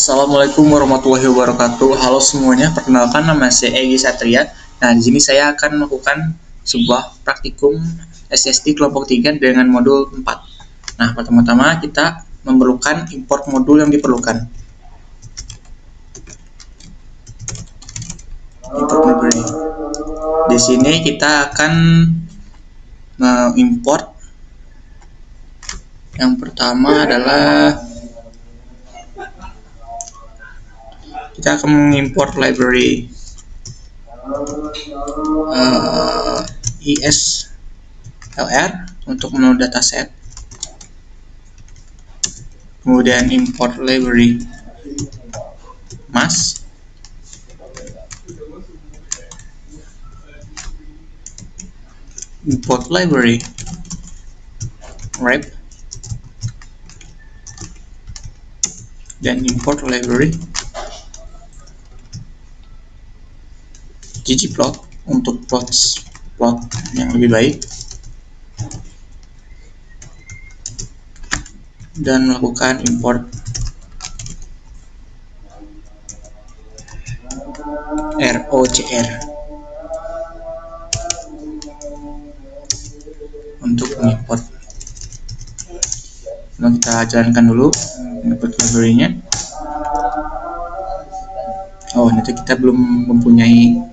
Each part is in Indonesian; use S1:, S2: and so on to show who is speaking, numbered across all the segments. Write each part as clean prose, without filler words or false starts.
S1: Assalamualaikum warahmatullahi wabarakatuh. Halo semuanya, perkenalkan nama saya Egy Satria. Nah, di sini saya akan melakukan sebuah praktikum SST kelompok 3 dengan modul 4. Nah, pertama-tama kita memerlukan import modul yang diperlukan. Import library. Di sini kita akan mengimport. Yang pertama adalah kita akan mengimport library ESLR untuk menu dataset, kemudian import library mass, import library wrap, dan import library ggplot untuk plot yang lebih baik, dan melakukan import ROCR untuk mengimport. Nah, kita jalankan dulu import library-nya. Oh, nanti kita belum mempunyai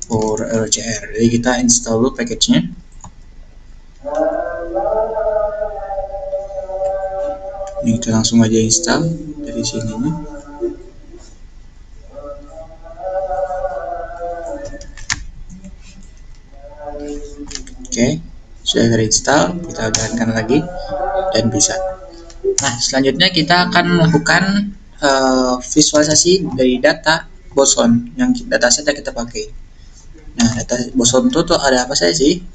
S1: for ROCR, jadi kita install dulu package-nya. Ini kita langsung aja install dari sininya. Oke, sudah terinstall, kita jalankan lagi dan bisa. Nah, selanjutnya kita akan melakukan visualisasi dari data boson yang dataset yang kita pakai. Nah, data boson itu tuh ada apa saja sih?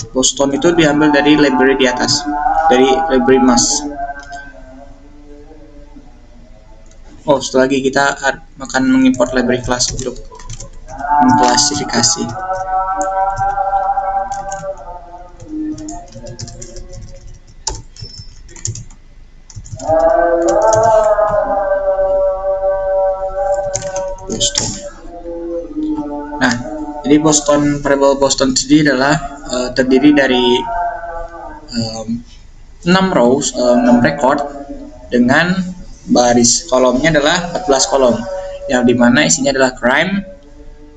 S1: Boson itu diambil dari library di atas, dari library mass. Oh, setelah lagi kita akan mengimport library class untuk mengklasifikasi. Boston. Nah, jadi variable Boston sendiri adalah terdiri dari 6 rows, 6 record dengan baris kolomnya adalah 14 kolom, yang dimana isinya adalah crime,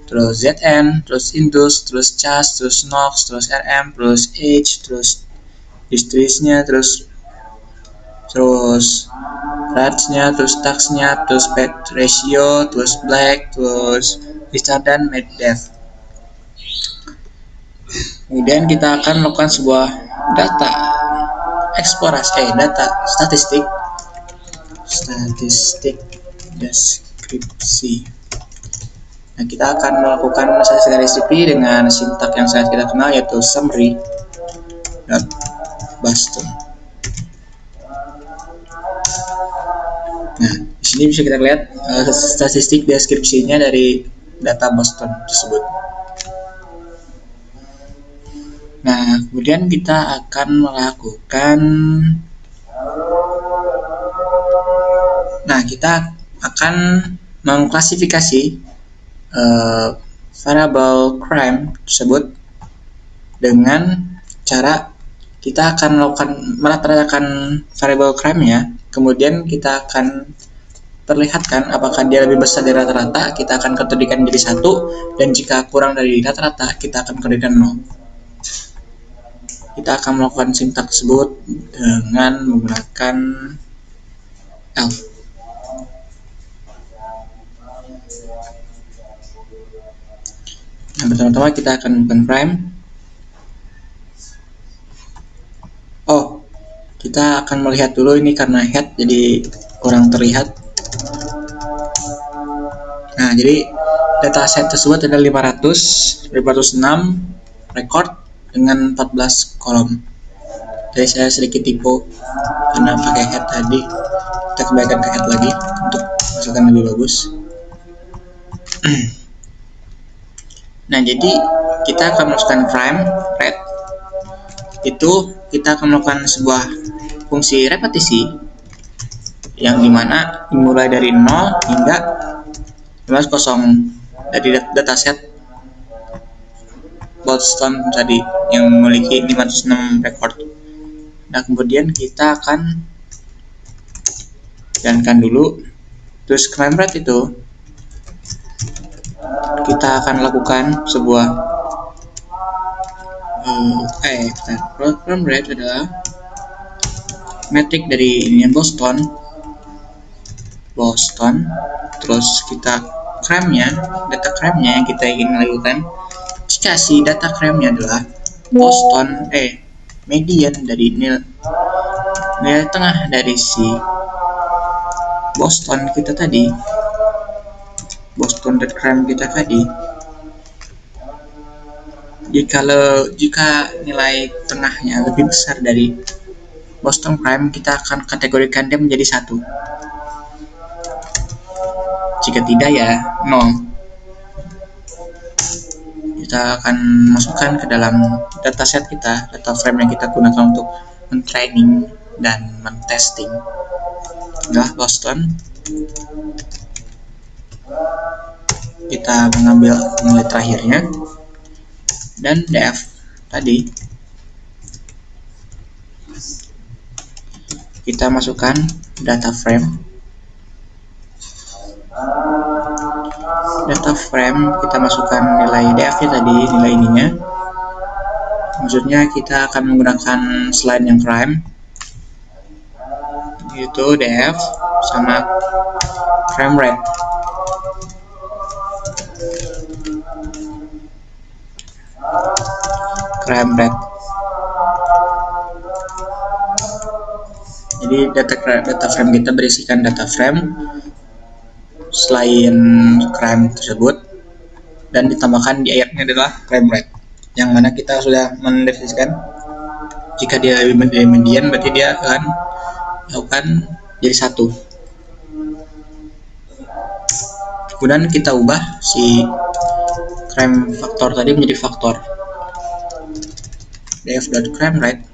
S1: terus ZN, terus indus, terus cas, terus nox, terus rm, terus age, terus historiesnya, terus ratsnya, terus taxnya, terus pet ratio, terus black, terus Richard dan Meddev. Kemudian kita akan melakukan sebuah data eksplorasi, data statistik deskripsi. Nah, kita akan melakukan statistik dengan sintak yang sangat kita kenal, yaitu summary.Boston. Nah, di sini bisa kita lihat statistik deskripsinya dari data Boston tersebut. Nah, kemudian kita akan melakukan mengklasifikasi variable crime tersebut dengan cara kita akan melakukan merata-ratakan variable crime-nya, kemudian kita akan perlihatkan apakah dia lebih besar dari rata-rata, kita akan ketudikan jadi 1, dan jika kurang dari rata-rata, kita akan ketudikan 0. Kita akan melakukan sintak tersebut dengan menggunakan L. Nah, pertama-tama kita akan melakukan prime. Oh, kita akan melihat dulu ini karena head jadi kurang terlihat. Nah, jadi dataset tersebut ada 506 record dengan 14 kolom. Jadi saya sedikit tipu karena pakai head tadi. Kita kembalikan ke head lagi untuk masukkan lebih bagus. Nah, jadi kita akan masukkan prime red. Itu kita akan melakukan sebuah fungsi repetisi yang dimana dimulai dari 0 hingga 15.0 dari dataset Boston tadi yang memiliki 506 record. Nah, kemudian kita akan jalankan dulu. Terus crime rate itu kita akan lakukan sebuah crime rate adalah metrik dari ini Boston. Terus kita data crime-nya yang kita ingin lakukan. Jika si data crime-nya adalah Boston median dari nilai tengah dari si Boston kita tadi, Boston data crime kita tadi, jika nilai tengahnya lebih besar dari Boston crime, kita akan kategorikan dia menjadi 1. Jika tidak ya 0. Kita akan masukkan ke dalam dataset kita, data frame yang kita gunakan untuk men-training dan men-testing adalah Boston. Kita mengambil nilai terakhirnya dan df tadi kita masukkan data frame kita masukkan nilai df nya tadi, nilai ininya. Maksudnya kita akan menggunakan selain yang crime, yaitu df sama crime rate. Jadi data frame kita berisikan data frame selain crime tersebut, dan ditambahkan di akhirnya adalah crime rate, yang mana kita sudah mendefinisikan jika dia lebih dari median berarti dia akan lakukan jadi 1. Kemudian kita ubah si crime faktor tadi menjadi faktor df.crime rate,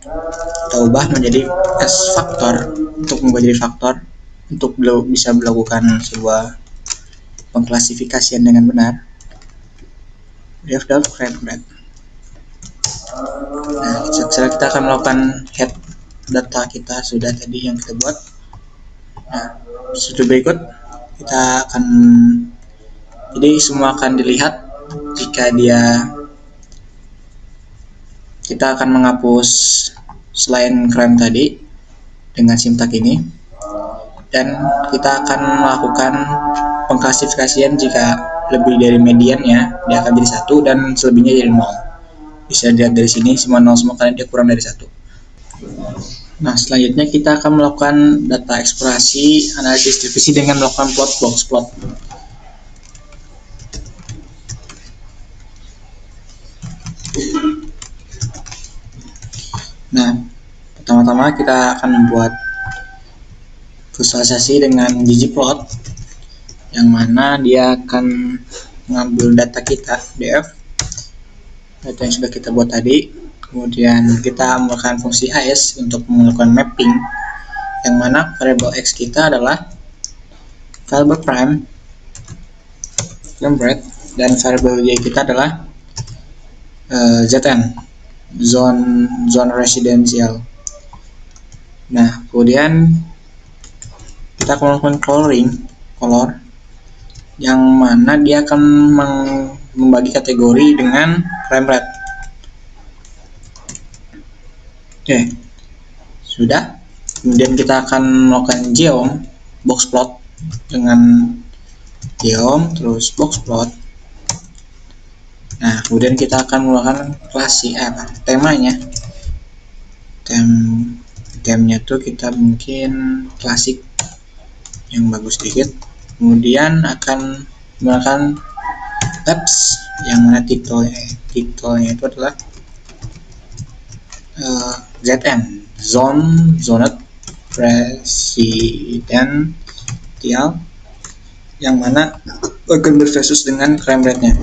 S1: kita ubah menjadi s faktor untuk membuat jadi faktor untuk bisa melakukan sebuah pengklasifikasian dengan benar. df.crime rate. Nah, setelah kita akan melakukan head data kita sudah tadi yang kita buat. Nah, studi berikut kita akan, jadi semua akan dilihat jika kita akan menghapus selain crime tadi dengan simtak ini, dan kita akan melakukan pengklasifikasian jika lebih dari mediannya dia akan jadi 1 dan selebihnya jadi 0. Bisa dilihat dari sini semua 0 semua karena dia kurang dari 1. Nah, selanjutnya kita akan melakukan data eksplorasi analisis distribusi dengan melakukan box plot. Nah, pertama-tama kita akan membuat visualisasi dengan ggplot, yang mana dia akan mengambil data kita df, data yang sudah kita buat tadi. Kemudian kita melakukan fungsi as untuk melakukan mapping, yang mana variabel x kita adalah variabel prime rate, dan variabel y kita adalah zn, zone residensial. Nah, kemudian kita akan melakukan color, yang mana dia akan membagi kategori dengan crime rate. Oke, sudah. Kemudian kita akan melakukan geom box plot dengan geom terus box plot. Nah, kemudian kita akan melakukan temanya. Temanya tuh kita mungkin klasik yang bagus sedikit. Kemudian akan menggunakan tabs yang mana titelnya itu adalah ZN, zone presidential, yang mana akan berversus dengan crime rate-nya.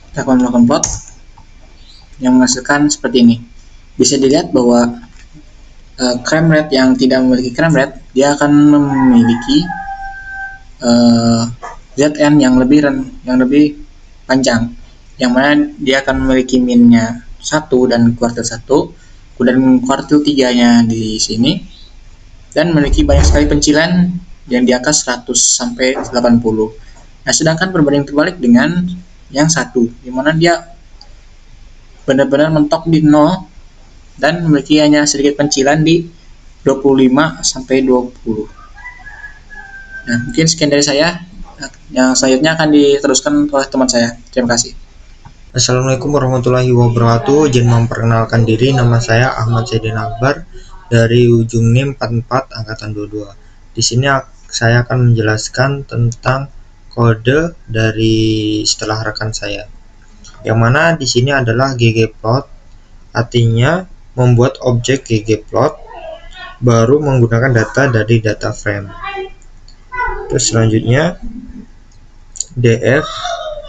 S1: Kita akan melakukan plot yang menghasilkan seperti ini. bisa dilihat bahwa frame rate yang tidak memiliki frame rate dia akan memiliki ZN yang lebih panjang, yang mana dia akan memiliki minnya 1 dan kuartil 1 dan kuartil 3-nya di sini, dan memiliki banyak sekali pencilan yang di angka 100 sampai 80. Nah, sedangkan berbanding terbalik dengan yang satu, di mana dia benar-benar mentok di 0 dan memiliki hanya sedikit pencilan di 25 sampai 20. Nah, mungkin sekian dari saya. Yang selanjutnya akan diteruskan oleh teman saya. Terima kasih.
S2: Assalamualaikum warahmatullahi wabarakatuh. Izin memperkenalkan diri, nama saya Ahmad Zaidin Akbar dari ujung NIM 44 angkatan 22. Di sini saya akan menjelaskan tentang kode dari setelah rekan saya. Yang mana di sini adalah ggplot, artinya membuat objek ggplot baru menggunakan data dari data frame. Terus selanjutnya df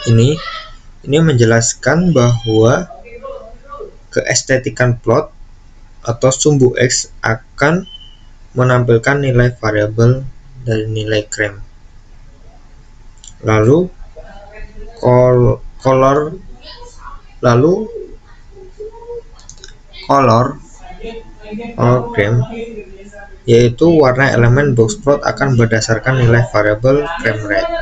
S2: ini menjelaskan bahwa keestetikan plot atau sumbu X akan menampilkan nilai variabel dari nilai frame. Lalu color frame, yaitu warna elemen box plot akan berdasarkan nilai variabel frame rate.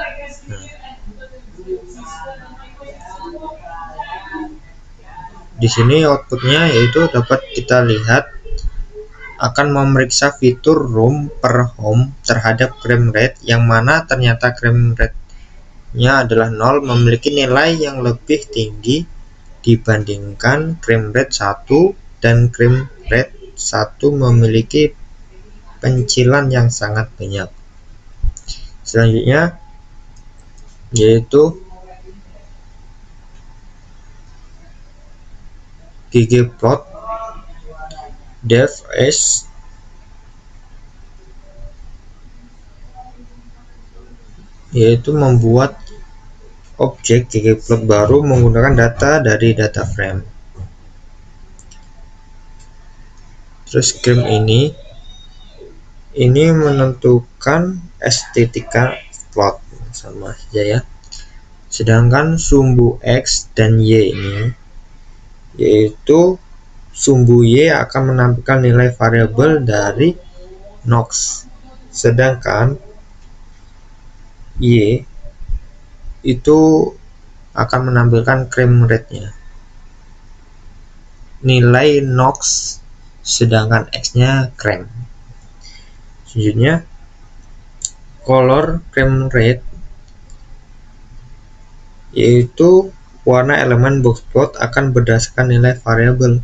S2: Di sini outputnya yaitu dapat kita lihat akan memeriksa fitur room per home terhadap frame rate, yang mana ternyata frame rate-nya adalah 0, memiliki nilai yang lebih tinggi dibandingkan frame rate 1, dan frame rate 1 memiliki pencilan yang sangat banyak. Selanjutnya yaitu ggplot def s, yaitu membuat objek ggplot baru menggunakan data dari data frame. Terus frame ini menentukan estetika plot, sama saja ya. Sedangkan sumbu X dan Y ini, yaitu sumbu Y akan menampilkan nilai variabel dari Knox, sedangkan Y itu akan menampilkan frame rate-nya, nilai Knox, sedangkan X-nya frame. Selanjutnya color frame rate, yaitu warna elemen box plot akan berdasarkan nilai variabel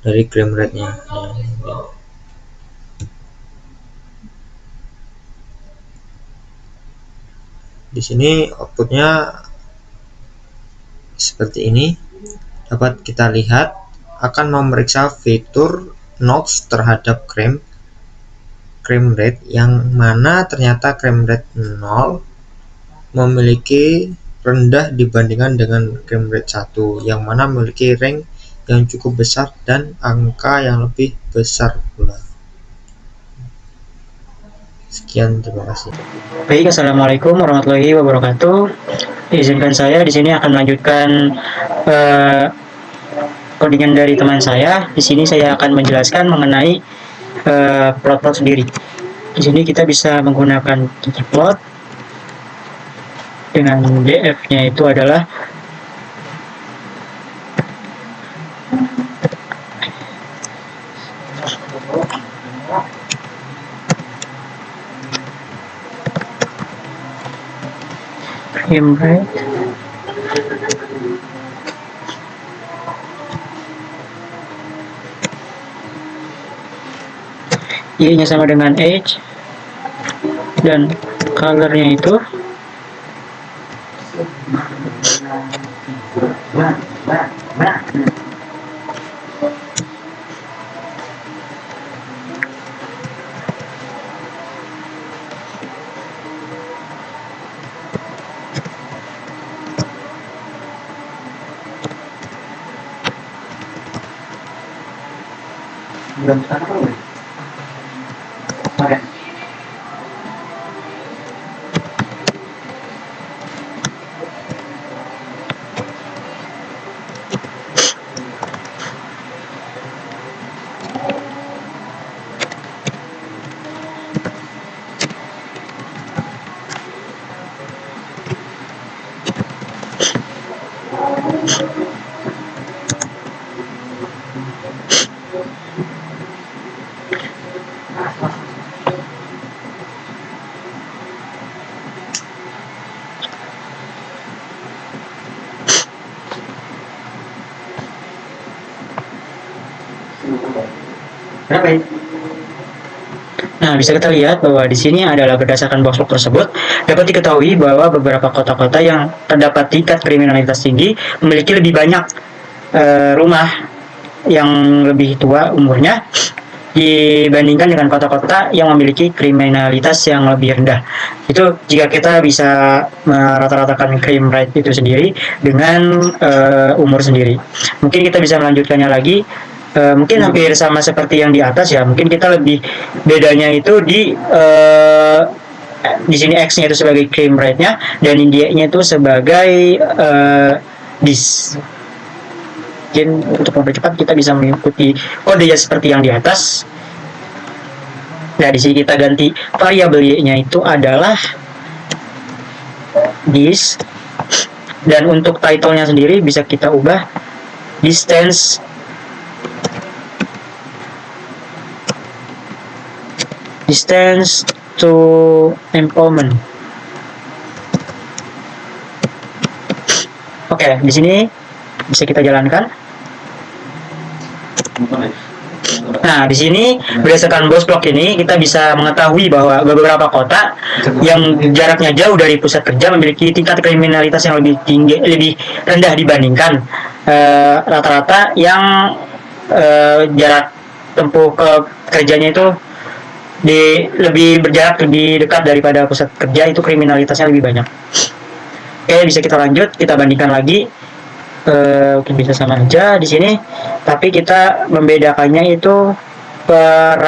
S2: dari frame rate-nya. Di sini outputnya seperti ini, dapat kita lihat akan memeriksa fitur Knox terhadap frame rate, yang mana ternyata frame rate 0 memiliki rendah dibandingkan dengan frame rate 1, yang mana memiliki range yang cukup besar dan angka yang lebih besar pula. Sekian, terima kasih.
S3: Baik, assalamualaikum warahmatullahi wabarakatuh. Izinkan saya di sini akan melanjutkan codingan dari teman saya. Di sini saya akan menjelaskan mengenai plot sendiri. Di sini kita bisa menggunakan ggplot dengan df-nya itu adalah frame rate Y-nya sama dengan age, dan colornya itu Berapa ya? Nah, bisa kita lihat bahwa di sini adalah berdasarkan box log tersebut dapat diketahui bahwa beberapa kota-kota yang terdapat tingkat kriminalitas tinggi memiliki lebih banyak rumah yang lebih tua umurnya dibandingkan dengan kota-kota yang memiliki kriminalitas yang lebih rendah. Itu jika kita bisa merata-ratakan crime rate itu sendiri dengan umur sendiri. Mungkin kita bisa melanjutkannya lagi. Mungkin hampir sama seperti yang di atas ya. Mungkin kita lebih bedanya itu di sini X-nya itu sebagai crime rate-nya dan Y-nya itu sebagai dis. Mungkin untuk mempercepat kita bisa mengikuti kodenya seperti yang di atas. Nah, di sini kita ganti variabel Y-nya itu adalah dis, dan untuk title-nya sendiri bisa kita ubah distance to employment. Oke, di sini bisa kita jalankan. Nah, di sini berdasarkan box plot ini kita bisa mengetahui bahwa beberapa kota yang jaraknya jauh dari pusat kerja memiliki tingkat kriminalitas yang lebih tinggi, lebih rendah dibandingkan rata-rata yang jarak tempuh ke kerjanya itu lebih berjarak lebih dekat daripada pusat kerja, itu kriminalitasnya lebih banyak. Oke, bisa kita lanjut, kita bandingkan lagi. Mungkin bisa sama aja di sini, tapi kita membedakannya itu per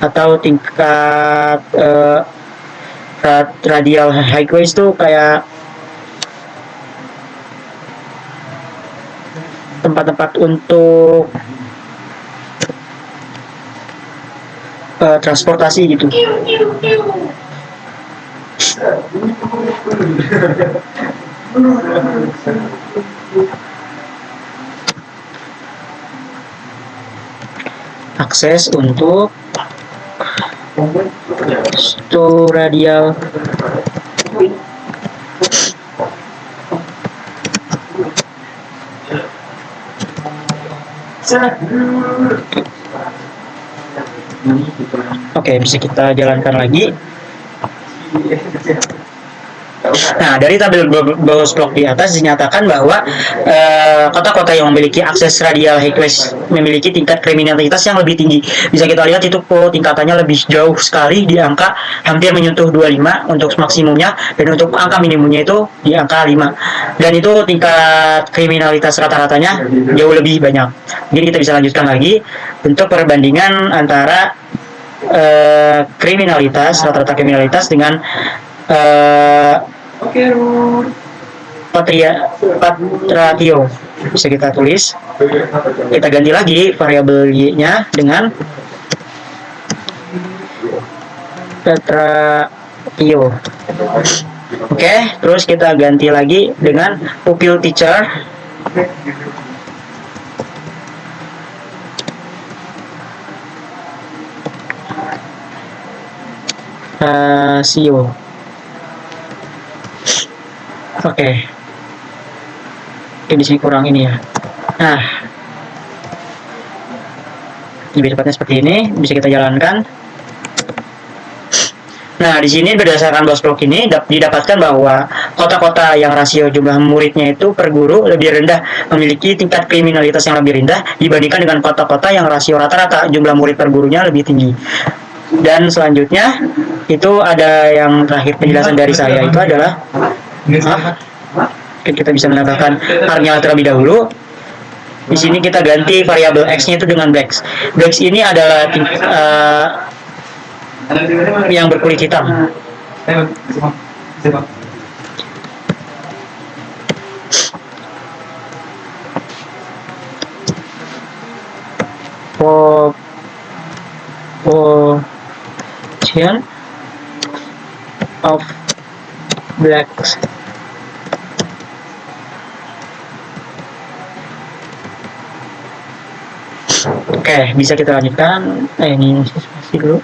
S3: atau tingkat radial highways itu kayak tempat-tempat untuk transportasi gitu. Akses untuk radial Oke, bisa kita jalankan lagi. Nah, dari tabel box plot di atas dinyatakan bahwa kota-kota yang memiliki akses radial highways memiliki tingkat kriminalitas yang lebih tinggi. Bisa kita lihat itu tingkatannya lebih jauh sekali, di angka hampir menyentuh 25 untuk maksimumnya, dan untuk angka minimumnya itu di angka 5. Dan itu tingkat kriminalitas rata-ratanya jauh lebih banyak. Jadi kita bisa lanjutkan lagi untuk perbandingan antara kriminalitas, rata-rata kriminalitas dengan ratio. Bisa kita tulis, kita ganti lagi variabel Y-nya dengan ratio. Oke, terus kita ganti lagi dengan pupil teacher. Rasio. Oke, di sini kurang ini ya. Nah, lebih tepatnya seperti ini, bisa kita jalankan. Nah, di sini berdasarkan box plot ini didapatkan bahwa kota-kota yang rasio jumlah muridnya itu per guru lebih rendah memiliki tingkat kriminalitas yang lebih rendah dibandingkan dengan kota-kota yang rasio rata-rata jumlah murid per gurunya lebih tinggi. Dan selanjutnya itu ada yang terakhir penjelasan dari saya itu adalah kita bisa menambahkan arnya terlebih dahulu. Di sini kita ganti variabel x-nya itu dengan blacks. Blacks ini adalah yang berkulit hitam. Population of blacks. Oke, bisa kita lanjutkan. Ini spasi dulu.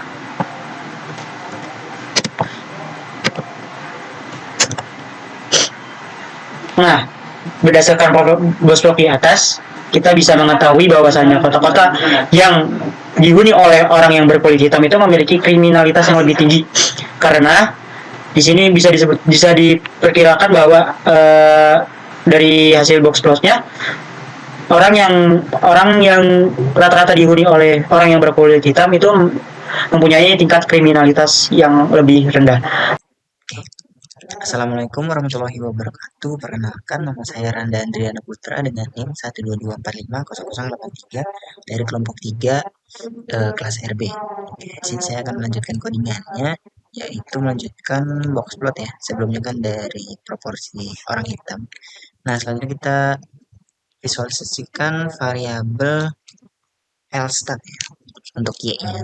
S3: Nah, berdasarkan box plot di atas, kita bisa mengetahui bahwasannya kota-kota yang dihuni oleh orang yang berkulit hitam itu memiliki kriminalitas yang lebih tinggi. Karena di sini bisa diperkirakan bahwa dari hasil box plotnya orang yang rata-rata dihuni oleh orang yang berkulit hitam itu mempunyai tingkat kriminalitas yang lebih rendah.
S1: Assalamualaikum warahmatullahi wabarakatuh. Perkenalkan, nama saya Randa Andriana Putra dengan NIM 122450083 dari kelompok 3 kelas RB. Oke, sini saya akan melanjutkan codingannya, yaitu melanjutkan box plot ya. Sebelumnya kan dari proporsi orang hitam. Nah, selanjutnya kita visualisasikan variabel L-stat ya, untuk Y-nya.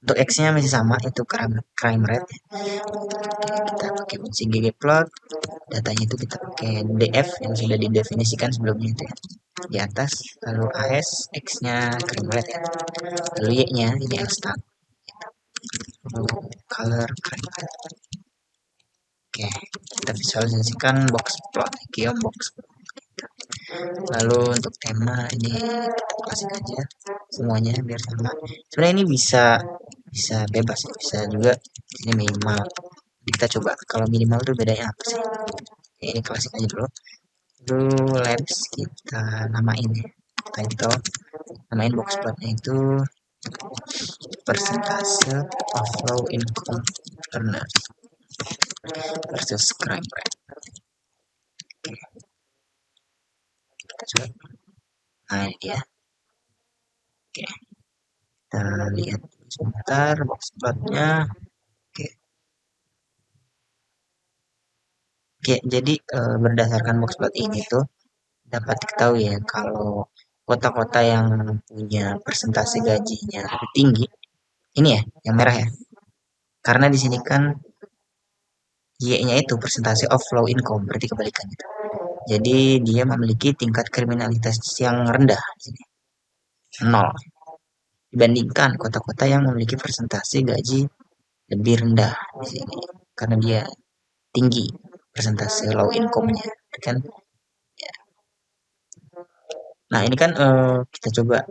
S1: Untuk X-nya masih sama, itu crime rate. Kita pakai fungsi ggplot, datanya itu kita pakai df yang sudah didefinisikan sebelumnya itu ya, di atas, lalu as, x-nya crime rate ya, lalu y-nya ini L-stat, lalu color crime rate. Oke, kita visualisasikan box plot, geobox plot. Lalu untuk tema ini kita klasik aja semuanya biar sama. Sebenarnya ini bisa bisa bebas ya, bisa juga ini minimal. Kita coba kalau minimal tuh bedanya apa sih? Oke, ini klasik aja dulu. Lalu labs kita namain ya, title, namain box plotnya itu persentase of low income earners versus crime rate. Oke, kita coba. Nah, ini dia. Oke, kita lihat sebentar box plotnya. Oke, oke, jadi berdasarkan box plot ini tuh dapat diketahui ya kalau kota-kota yang punya persentase gajinya lebih tinggi, ini ya, yang merah ya. Karena di sini kan Y-nya itu persentase of low income, berarti kebalikannya. Jadi dia memiliki tingkat kriminalitas yang rendah di sini, 0. Dibandingkan kota-kota yang memiliki persentase gaji lebih rendah di sini. Karena dia tinggi persentase low income-nya, kan? Nah, ini kan kita coba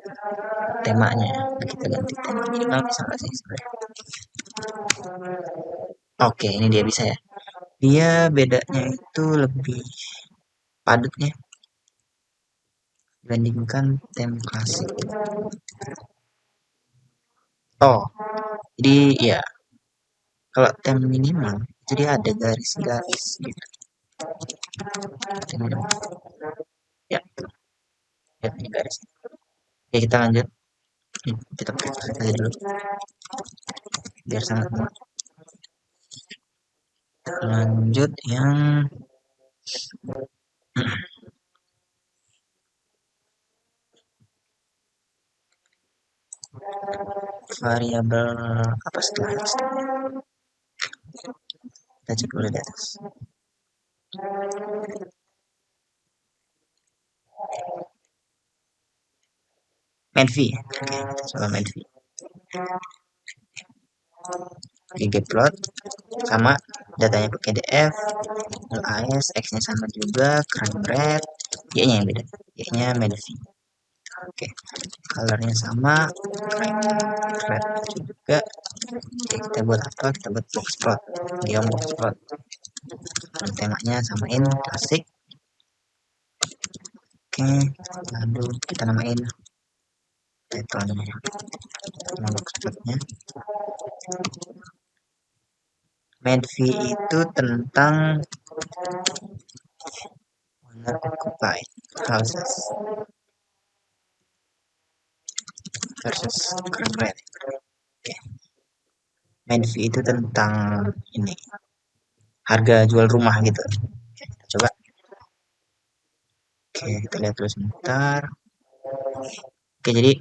S1: temanya. Nah, kita ganti tema minimal bisa nggak sih sebenarnya? Oke, ini dia bisa ya. Dia bedanya itu lebih padatnya dibandingkan tem klasik. Oh, jadi ya kalau tem minimal jadi ada garis-garis gitu. Tem minimal. Ya, lihat ini garis. Oke, kita lanjut. Kita pakai aja dulu biar sangat mudah. Lanjut yang variabel apa setelah X? Kita cek dulu di atas. Main V. Oke, kita coba main V. Ggplot sama datanya pakai df, as, x-nya sama juga, crime rate, y-nya yang beda, y-nya main V. Oke, colornya sama, crime rate juga. Oke, kita buat apa? Kita buat box plot, geom box plot. Temanya samain klasik. Oke, lalu kita namain title-nya, nama box plotnya. Main V itu tentang owner occupied houses. versus crime rate. Oke. Main fee itu tentang ini harga jual rumah gitu. Oke, kita coba. Oke, kita lihat dulu sebentar. Oke, jadi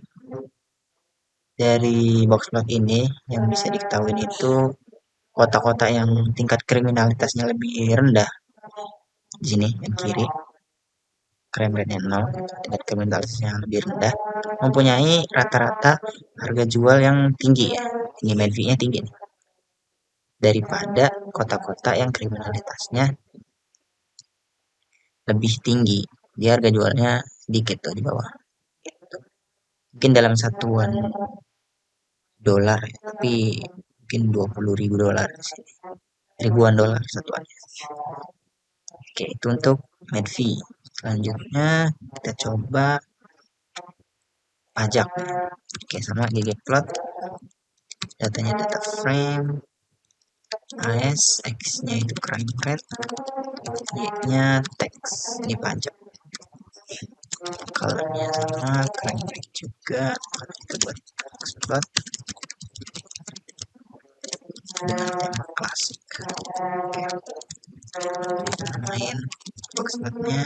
S1: dari box plot ini yang bisa diketahui itu kota-kota yang tingkat kriminalitasnya lebih rendah di sini yang kiri, crime rate-nya 0, tingkat kriminalitasnya yang lebih rendah, mempunyai rata-rata harga jual yang tinggi ya, tinggi, main fee-nya tinggi nih, daripada kota-kota yang kriminalitasnya lebih tinggi, dia harga jualnya sedikit tuh di bawah. Mungkin dalam satuan dolar ya, tapi mungkin 20.000 dolar di sini, ribuan dolar satuannya. Oke, itu untuk main fee. Selanjutnya kita coba pajak. Oke, sama ggplot, datanya data frame, AS, X-nya itu crime rate, Y-nya tax, ini pajak. Colornya sama, crime rate juga. Kita buat boxplot dengan tema klasik. Oke, kita main boxplotnya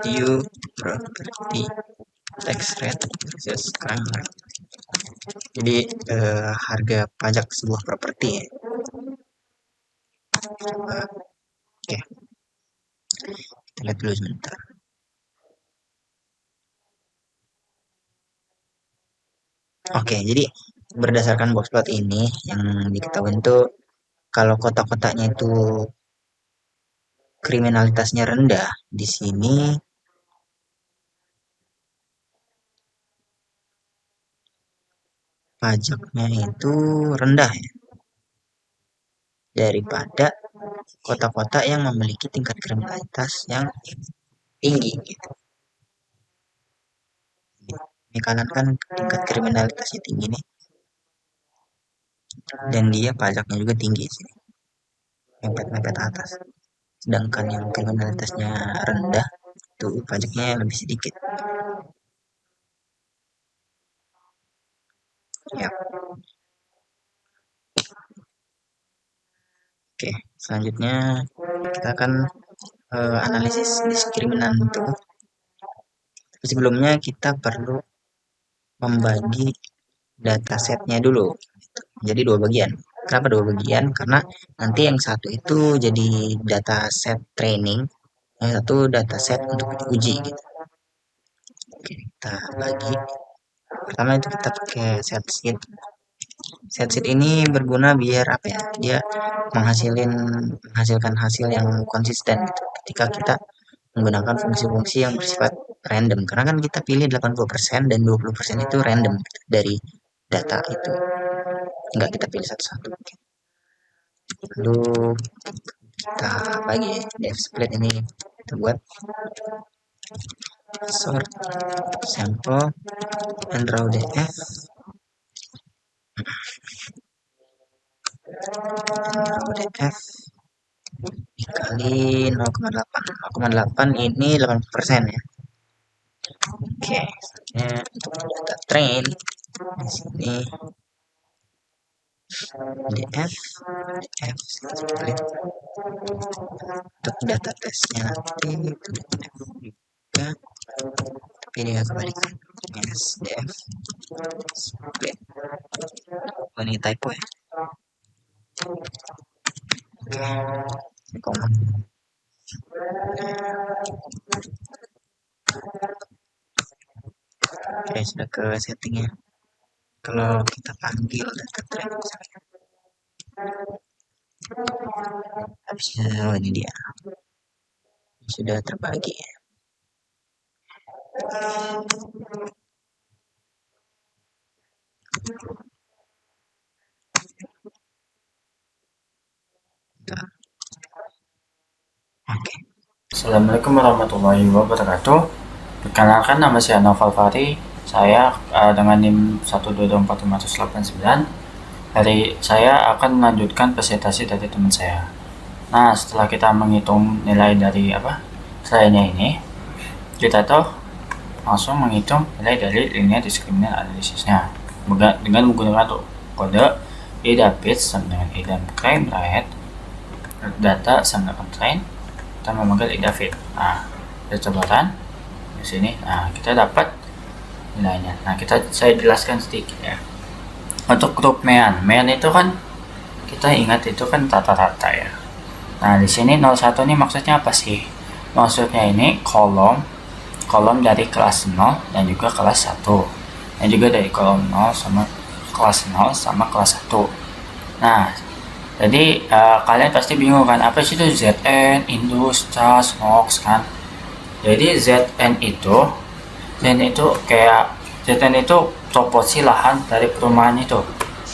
S1: view property tax rate versus crime rate. Jadi harga pajak sebuah properti ya. Coba, oke, kita lihat dulu sebentar. Oke, jadi berdasarkan boxplot ini yang diketahui itu kalau kota-kotanya itu kriminalitasnya rendah, di sini pajaknya itu rendah ya, daripada kota-kota yang memiliki tingkat kriminalitas yang tinggi gitu. Ini kanan kan tingkat kriminalitasnya tinggi nih, dan dia pajaknya juga tinggi sini, mepet-mepet atas. Sedangkan yang kriminalitasnya rendah itu pajaknya lebih sedikit. Ya. Oke, selanjutnya kita akan analisis diskriminan itu. Tapi sebelumnya kita perlu membagi datasetnya dulu. Jadi dua bagian. Kenapa dua bagian? Karena nanti yang satu itu jadi dataset training, yang satu dataset untuk diuji gitu. Oke, kita bagi. Pertama itu kita pakai set sheet. Set sheet ini berguna biar apa ya? Dia menghasilkan hasil yang konsisten gitu. Ketika kita menggunakan fungsi-fungsi yang bersifat random, karena kan kita pilih 80% dan 20% itu random gitu, dari data itu, nggak kita pilih satu-satu. Lalu kita bagi df split ini, kita buat sort sample and raw df dikali 0,8 ini 80% ya. Oke, untuk data train di sini df split untuk data testnya nanti itu df juga, tapi dia kebalikan, minus df split. Oh, ini typo ya. Oke, ini common. Oke, sudah ke settingnya. Kalau kita panggil data train misalnya, habisnya ini dia sudah terbagi ya. Oke.
S4: Assalamualaikum warahmatullahi wabarakatuh. Perkenalkan, nama saya Noval Fahri. Saya dengan NIM 1224589. Hari saya akan melanjutkan presentasi dari teman saya. Nah, setelah kita menghitung nilai dari selainnya ini, kita tahu langsung menghitung nilai dari linear discriminant analisisnya dengan menggunakan kode IDA bit sama dengan IDA crime rate, data sama dengan train, kita memanggil IDA fit. Nah, percobaan di sini. Nah, kita dapat nilainya. Nah, saya jelaskan sedikit ya. Untuk grup mean itu kan kita ingat itu kan rata-rata ya. Nah, di sini 01 ini maksudnya apa sih? Maksudnya ini kolom dari kelas 0 dan juga kelas 1. Dan juga dari kolom 0 sama kelas 0 sama kelas 1. Nah, jadi kalian pasti bingung kan, apa sih itu ZN, Indus, CAS, NOx kan? Jadi ZN itu kayak ZN itu proporsi lahan dari perumahan itu.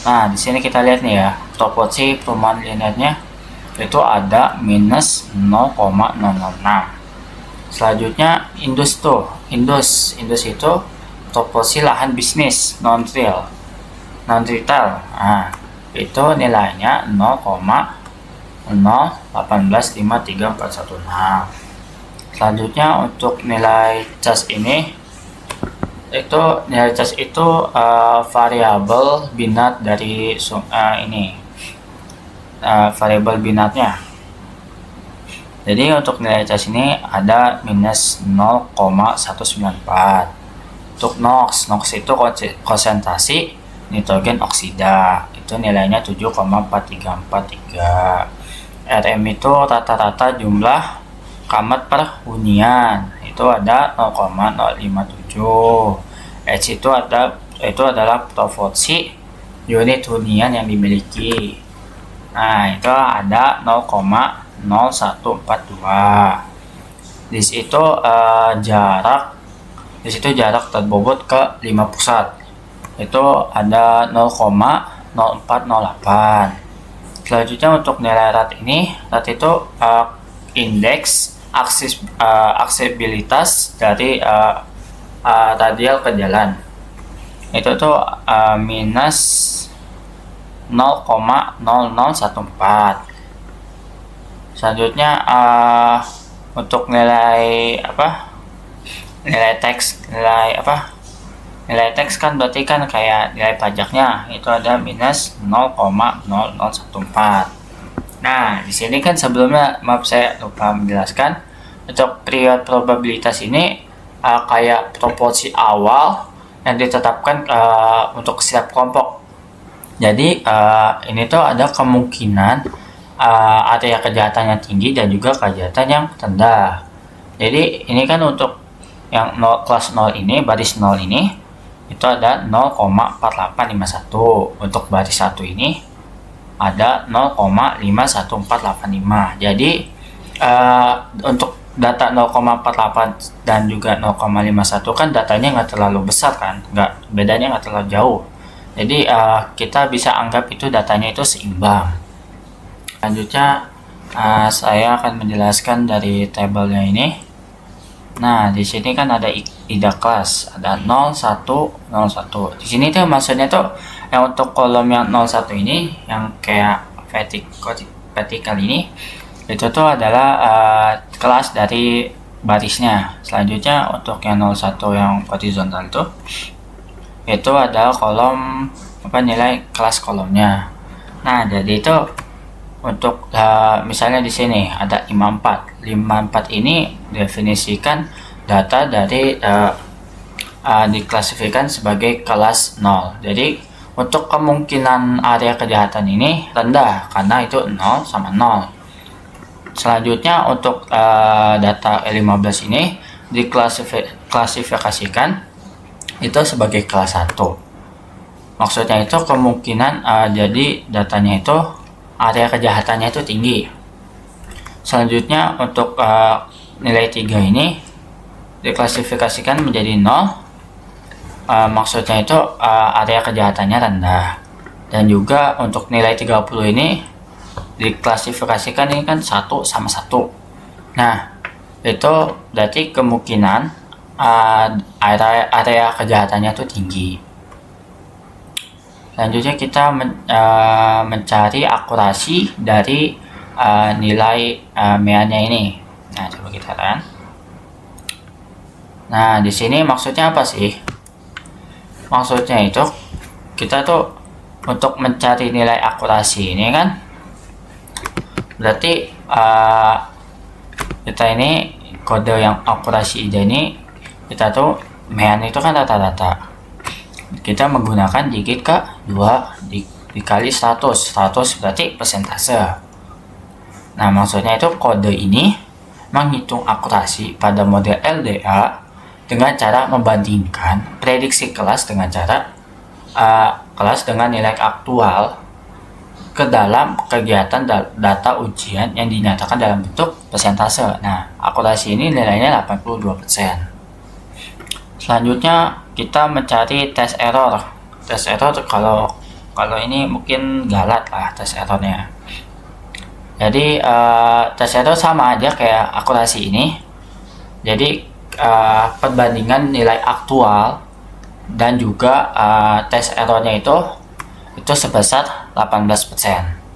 S4: Nah, di sini kita lihat nih ya, proporsi perumahan linearnya itu ada minus 0,006. Selanjutnya Indus itu proporsi lahan bisnis non retail. Nah, itu nilainya 0,0185341. Selanjutnya untuk nilai cas ini variabel binat dari variabel binatnya. Jadi untuk nilai cas ini ada minus 0,194. Untuk NOx itu konsentrasi nitrogen oksida, itu nilainya 7,4343. RM itu rata-rata jumlah kamat per hunian, itu ada 0,057. H itu adalah proporsi unit hunian yang dimiliki. Nah, itu ada 0,0142. Di situ jarak terbobot ke 5 pusat. Itu ada 0,0408. Selanjutnya untuk nilai RAT itu indeks aksesibilitas dari radial ke jalan. Itu tuh minus 0,0014. Selanjutnya untuk nilai teks kan berarti kan kayak nilai pajaknya itu ada minus 0,0014. Nah, di sini kan sebelumnya maaf saya lupa menjelaskan, untuk periode probabilitas ini kayak proporsi awal yang ditetapkan untuk setiap kelompok. Jadi ini tuh ada kemungkinan area kejahatan yang tinggi dan juga kejahatan yang rendah. Jadi ini kan untuk yang kelas 0 ini, baris 0 ini itu ada 0,4851. Untuk baris 1 ini ada 0,51485. Jadi untuk data 0,48 dan juga 0,51 kan datanya nggak terlalu besar kan, bedanya nggak terlalu jauh. Jadi kita bisa anggap itu datanya itu seimbang. Selanjutnya saya akan menjelaskan dari tabelnya ini. Nah, di sini kan ada IDA kelas, ada 0101. Di sini tuh maksudnya tuh yang untuk kolom yang 01 ini yang kayak vertikal ini itu tuh adalah kelas dari barisnya. Selanjutnya untuk yang 01 yang horizontal itu adalah kolom nilai kelas kolomnya. Nah, jadi itu untuk misalnya di sini ada 54 ini definisikan data dari diklasifikasikan sebagai kelas 0. Jadi untuk kemungkinan area kejahatan ini rendah karena itu 0 sama 0. Selanjutnya untuk data E15 ini diklasifikasikan itu sebagai kelas 1. Maksudnya itu kemungkinan jadi datanya itu area kejahatannya itu tinggi. Selanjutnya untuk nilai 3 ini diklasifikasikan menjadi 0. Maksudnya itu area kejahatannya rendah. Dan juga untuk nilai 30 ini diklasifikasikan ini kan 1 sama 1. Nah, itu berarti kemungkinan area kejahatannya itu tinggi. Selanjutnya kita mencari akurasi dari nilai meannya ini. Nah, coba kita run. Nah, di sini maksudnya apa sih? Maksudnya itu kita tuh untuk mencari nilai akurasi ini kan, berarti kita ini kode yang akurasi ini kita tuh itu kan rata-rata. Kita menggunakan digit ke 2 dikali 100 berarti persentase. Nah, maksudnya itu kode ini menghitung akurasi pada model LDA dengan cara membandingkan prediksi kelas dengan cara kelas dengan nilai aktual ke dalam kegiatan data ujian yang dinyatakan dalam bentuk persentase. Nah, akurasi ini nilainya 82%. Selanjutnya kita mencari tes error. Tes error kalau ini mungkin galat lah tes errornya. Jadi tes error sama aja kayak akurasi ini. Jadi perbandingan nilai aktual dan juga tes errornya itu sebesar 18%.